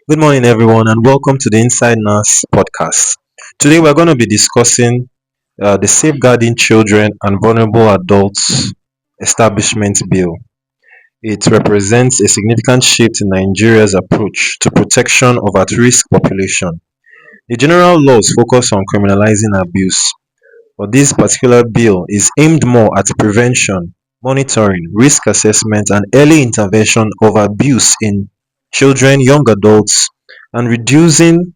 Good morning, everyone, and welcome to the Inside NASS podcast. Today, we're going to be discussing the Safeguarding Children and Vulnerable Adults Establishment Bill. It represents a significant shift in Nigeria's approach to protection of at risk population. The general laws focus on criminalizing abuse, but this particular bill is aimed more at prevention, monitoring, risk assessment, and early intervention of abuse in children, young adults, and reducing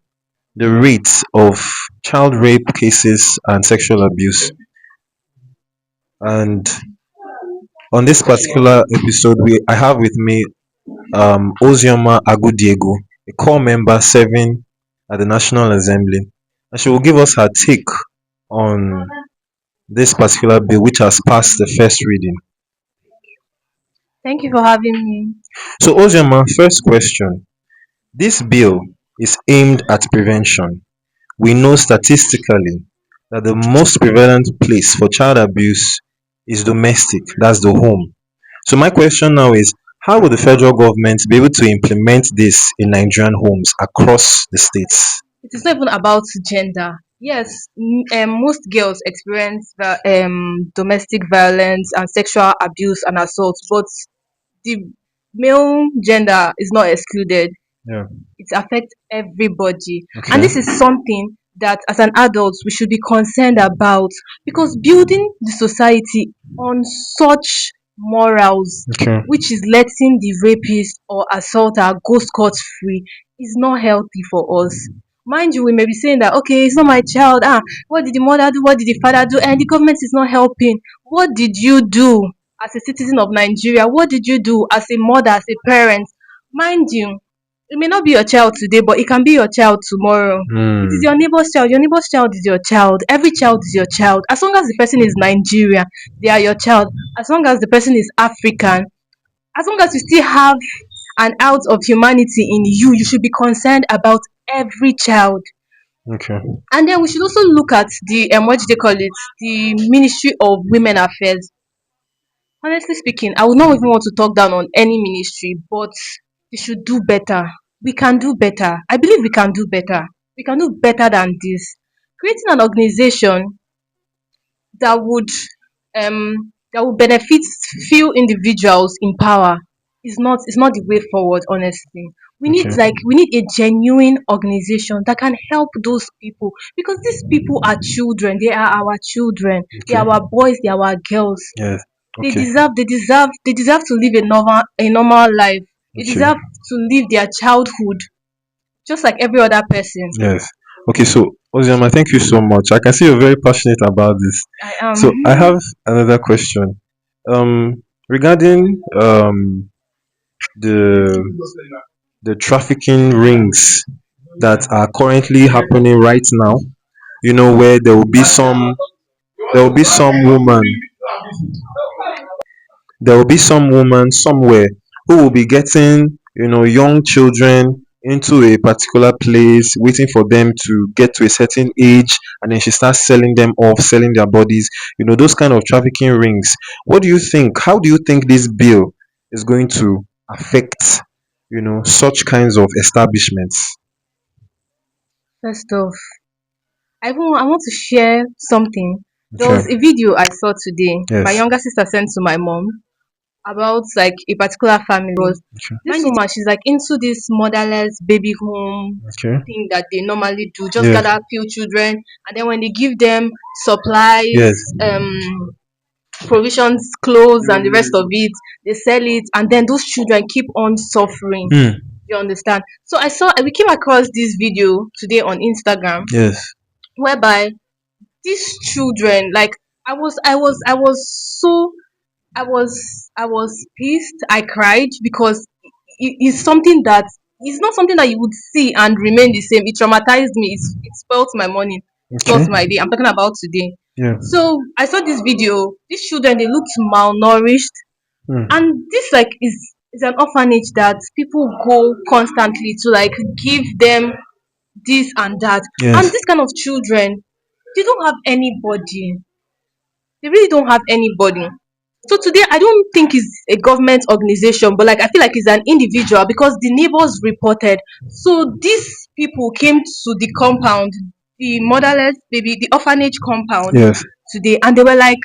the rates of child rape cases and sexual abuse. And on this particular episode, I have with me Ozioma Agudiego, a core member serving at the National Assembly, and she will give us her take on this particular bill, which has passed the first reading. Thank you for having me. So, Ozioma, first question: this bill is aimed at prevention. We know statistically that the most prevalent place for child abuse is domestic, that's the home. So my question now is, how will the federal government be able to implement this in Nigerian homes across the states? It is not even about gender. Yes, most girls experience domestic violence and sexual abuse and assault, but the male gender is not excluded. Yeah. It affects everybody, and Okay. this is something that, as an adult, we should be concerned about because building the society on such morals, Okay. which is letting the rapist or assaulter go scot free, is not healthy for us. Mind you, we may be saying that okay, it's not my child. What did the mother do? What did the father do? And the government is not helping. What did you do as a citizen of Nigeria? What did you do as a mother, as a parent? Mind you, it may not be your child today, but it can be your child tomorrow. It is Hmm. your neighbor's child. Your neighbor's child is your child. Every child is your child. As long as the person is Nigerian, they are your child. As long as the person is African, as long as you still have an ounce of humanity in you, you should be concerned about every child. Okay. And then we should also look at the what do they call it? The Ministry of Women Affairs. Honestly speaking, I would not even want to talk down on any ministry, but they should do better. We can do better. I believe we can do better. We can do better than this. Creating an organization that would benefit few individuals in power is not the way forward, honestly. Okay. We need a genuine organization that can help those people because these people are children. They are our children. They Okay. are our boys, they are our girls. Yes. They Okay. deserve they deserve to live a normal life. They Okay. deserve to live their childhood just like every other person. Yes. Okay. So, Oziama, thank you so much. I can see you're very passionate about this. I am. So, I have another question. Regarding the the trafficking rings that are currently happening right now, where there will be some woman there will be some woman somewhere who will be getting young children into a particular place, waiting for them to get to a certain age, and then she starts selling them off, selling their bodies, those kind of trafficking rings. What do you think? How do you think this bill is going to affect such kinds of establishments? First off, I want to share something. There Okay. was a video I saw today. My Yes. younger sister sent to my mom about like a particular family. Was Okay. this woman? She's like into this motherless baby home Okay. thing that they normally do. Just Yes. gather a few children, and then when they give them supplies, Yes. provisions, clothes, and the rest of it, they sell it, and then those children keep on suffering. Hmm. You understand? So we came across this video today on Instagram Yes. whereby these children, like, I was so I was pissed. I cried because it's something that it's not something that you would see and remain the same. It traumatized me. It spoilt my morning. It Okay. spoilt my day. I'm talking about today. Yeah. So I saw this video. These children, they looked malnourished, Hmm. and this like is an orphanage that people go constantly to like give them this and that. And Yes. this kind of children, they don't have anybody. They really don't have anybody. So today I don't think it's a government organization, but like I feel like it's an individual because the neighbors reported. So these people came to the compound, the motherless baby, the orphanage compound Yes. today, and they were like,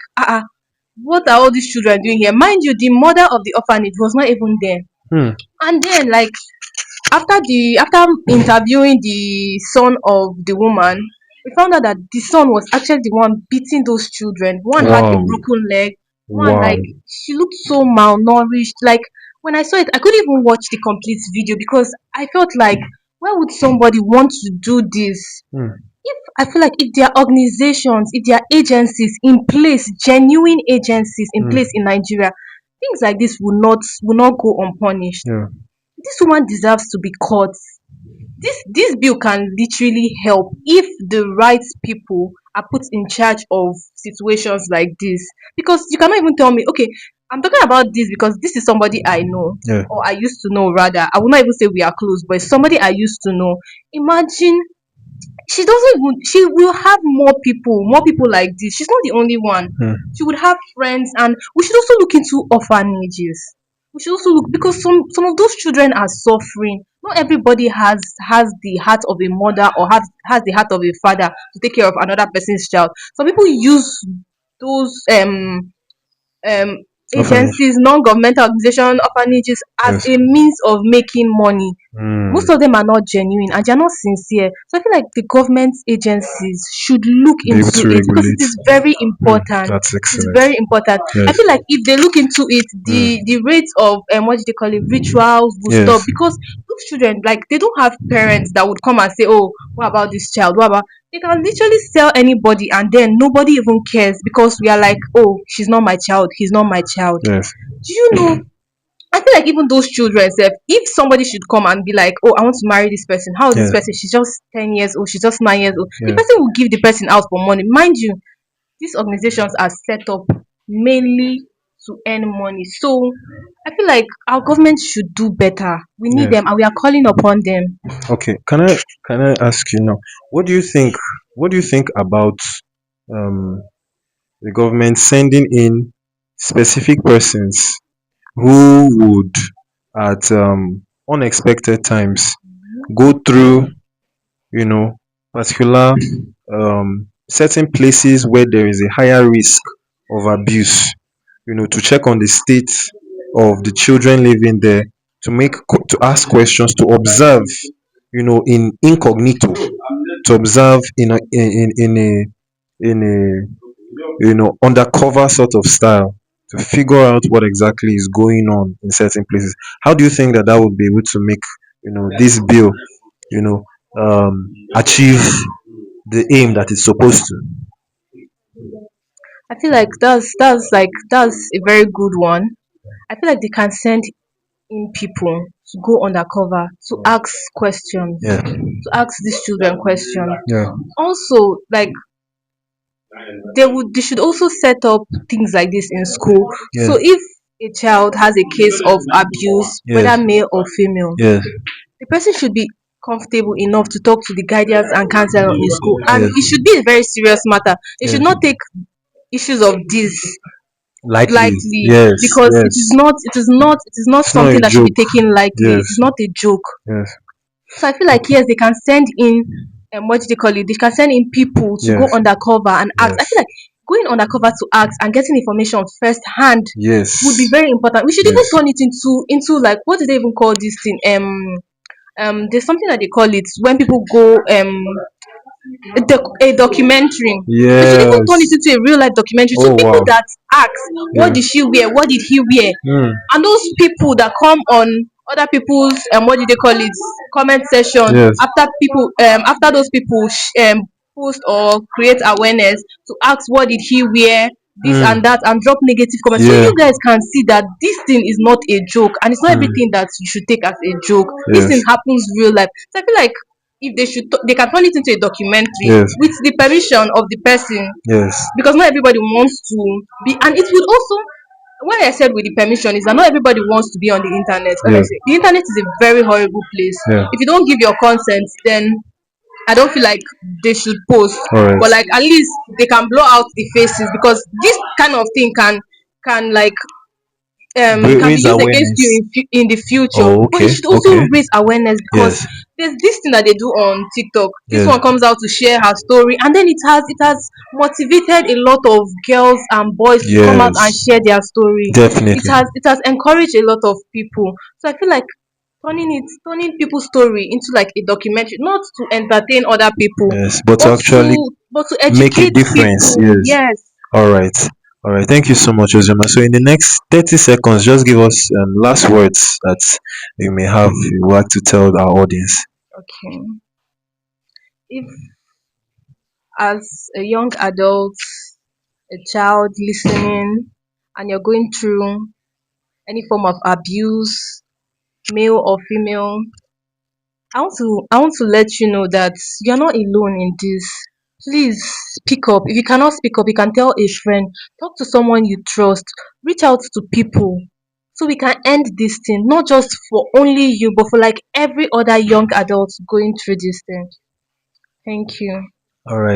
what are all these children doing here? Mind you, the mother of the orphanage was not even there. Hmm. And then like after interviewing the son of the woman, we found out that the son was actually the one beating those children. One had a Wow. broken leg, one Wow. like she looked so malnourished. Like when I saw it, I couldn't even watch the complete video because I felt like why would somebody want to do this? Hmm. If I feel like if there are organizations, if there are agencies in place, genuine agencies in Hmm. place in Nigeria, things like this will not go unpunished. Yeah. This woman deserves to be caught. This bill can literally help if the right people are put in charge of situations like this. Because you cannot even tell me, okay, I'm talking about this because this is somebody I know, Yeah. or I used to know rather. I will not even say we are close, but it's somebody I used to know. Imagine she doesn't even she will have more people like this. She's not the only one. Hmm. She would have friends, and we should also look into orphanages. We should also look because some of those children are suffering. Not everybody has the heart of a mother or has the heart of a father to take care of another person's child. Some people use those um Orphanage. agencies, non-governmental organization, orphanages as Yes. a means of making money. Hmm. Most of them are not genuine and they're not sincere. So I feel like the government agencies should look Be able into to it because it regulate. is very Hmm. important. That's It is excellent. very important. I Yes. feel like if they look into it, Hmm. the rate of what do they call it, rituals will stop Yes. because those children like they don't have parents that would come and say, oh, what about this child? What about they can literally sell anybody and then nobody even cares because we are like, oh, she's not my child, he's not my child. Yes. Do you know I feel like even those children sef, if somebody should come and be like, "Oh, I want to marry this person. How old is this Yes. person? She's just 10 years old. She's just 9 years old." The Yes. person will give the person out for money. Mind you, these organizations are set up mainly to earn money. So I feel like our government should do better. We need Yes. them, and we are calling upon them. Okay. Can I ask you now? What do you think? What do you think about um the government sending in specific persons who would at unexpected times go through, you know, particular certain places where there is a higher risk of abuse, to check on the state of the children living there, to ask questions, to observe, in incognito, to observe in a undercover sort of style, to figure out what exactly is going on in certain places. How do you think that would be able to make this bill you know achieve the aim that it's supposed to? I feel like that's a very good one. I feel like they can send in people to go undercover to ask questions, Yeah. to ask these children questions. Yeah. Also, like they should also set up things like this in school. Yeah. So if a child has a case of abuse, whether Yes. male or female, Yes. the person should be comfortable enough to talk to the guardians and counselor in school, and Yes. it should be a very serious matter. They should Yes. not take issues of this Lightly. lightly Yes. because it is Yes. not it is not it is not It's not something a that should be joke. taken lightly. It Yes. is not a joke. Yes. So I feel like yes, they can send in what do they call it? They can send in people to go Yes. undercover and ask. I Yes. feel like going undercover to ask and getting information firsthand would be Yes. very important. We should even Yes. turn it into like what do they even call this thing? There's something that they call it when people go a documentary. They should even turn it Yes. into a real life documentary. So Oh people wow. that ask, what Yeah. did she wear? What did he wear? Hmm. And those people that come on other people's what do they call it comment section Yes. after people after those people post or create awareness to ask what did he wear this Hmm. and that and drop negative comments so Yeah. you guys can see that this thing is not a joke and it's not Hmm. everything that you should take as a joke. This thing Yes. happens real life. So I feel like if they can turn it into a documentary Yes. with the permission of the person Yes. because not everybody wants to be and it will also why I said with the permission is that not everybody wants to be on the internet. Yeah. Honestly, the internet is a very horrible place. Yeah. If you don't give your consent, then I don't feel like they should post. All right. But like at least they can blow out the faces because this kind of thing can can like can be Raise used against you awareness. in the future, Oh, but it okay, should also okay. raise awareness because Yes, there's this thing that they do on TikTok. This yes, one comes out to share her story, and then it has motivated a lot of girls and boys to come out and yes, share their story. it definitely. has it has encouraged a lot of people, so I feel like turning people's story into like a documentary, not to entertain other people, Yes, but to but actually to make a educate difference. people. Yes. Yes. All right. All right. Thank you so much, Ozioma. So in the next 30 seconds, just give us last words that you may have you would like to tell our audience. Okay. If as a young adult, a child listening, and you're going through any form of abuse, male or female, I want to let you know that you're not alone in this. Please speak up. If you cannot speak up, you can tell a friend, talk to someone you trust, reach out to people so we can end this thing, not just for only you, but for like every other young adult going through this thing. Thank you. All right.